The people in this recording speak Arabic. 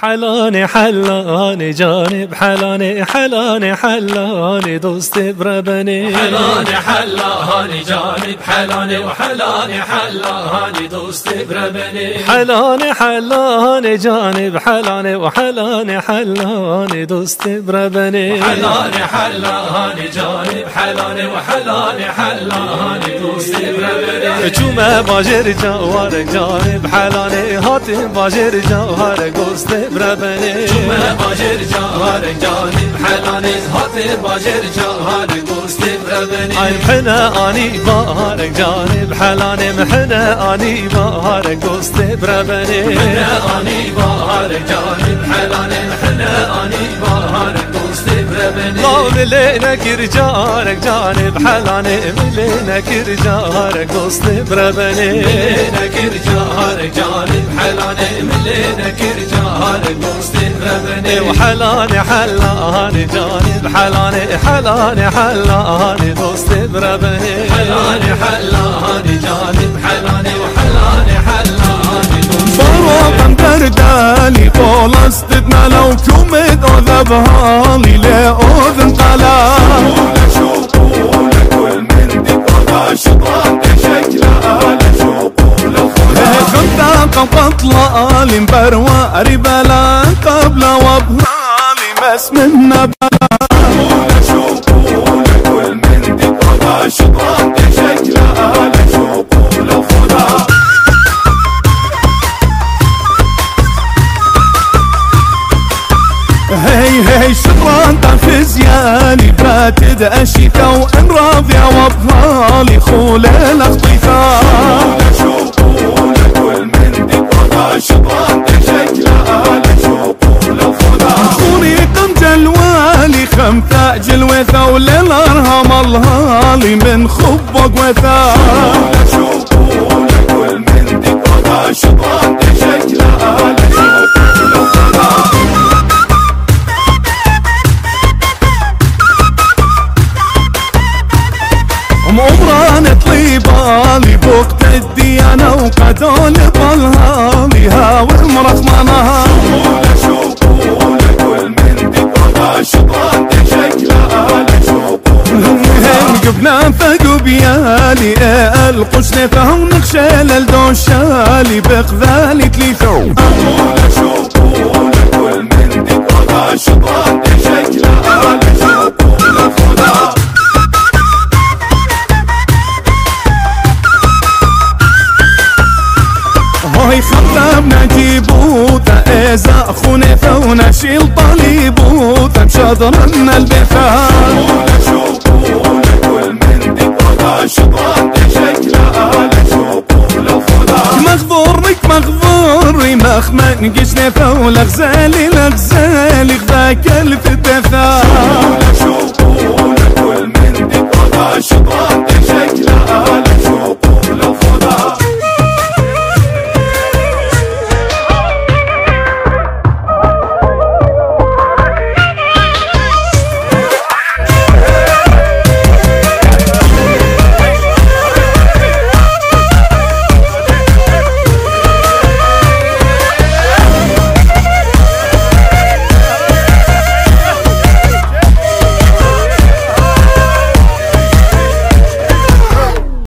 حلاني حلاني جانب حلاني حلاني حلاني دوست بربني حلاني حلاني جانب حلاني وحلاني حلاني دوست بربني حلاني حلاني جانب حلاني وحلاني حلاني دوست بربني حلاني حلاني جانب حلاني وحلاني حلاني دوست بربني چومه باجر جوارك جانب حلاني هاتي باجر جوارك دوست بربني چومه باجر جوارك جانب حلاني هاتي باجر جوارك دوست بربني اي محنة اني بارك جانب حلاني محنة اني بارك دوست بربني محنة اني بارك جانب حلاني محنة اني بارك دوست بربني لا ملينك رجارك جانب حلاني ملينك رجارك دوست بربني ملينك رجارك جانب حلاني ملينك رجارك دوست بربني وحلاني حلاني جانب حلاني حلاني حلاني دوست بربني حلاني حلاني جانب حلاني وحلاني حلاني دوست برابم دردالي طول استدنا لو كمد أذبهالي لأذن قلا شوقولك كل من ذكرها شطران شكلها لشوقولك خندق بطلالي مبرواري بلا قبل وابهالي مس منا بلا شوقولك كل من ذكرها شطران شكلها لشوقولك خدا هي شطران فيزيالي باتد أشيكا وإن راضية وابهالي خول الاخطفال شوقولك كل من ذكرها شطران شكلها لشوقولك خدا طريق جلوالي خمثاء جلوثا وللارهام الهالي من خبق وثال شوقولك كل من ذكرها شطران شكلها لشوقولك خدا عمران طيبالي بوقت الديانة وقتال طلهالي هاوي مرخمنها شوقولك كل من ذكرها شطران شكلها لشوقولك قبنا فقبيالي القشنة فهم نخشى للدوشالي بقذالي تليثو شوقولك كل من ذكرها شطران شكلها لشوقولك خدا هاي خطبنا جيبوتا إذا خنثا ونشيل طليبوتا مشاضرنا البثال شوقولك كل من ذكرها شطران شكلها لشوقولك خدا مغفورك مغفوري مخمن قشنة فول غزالي لغزالي غذاك الفتثال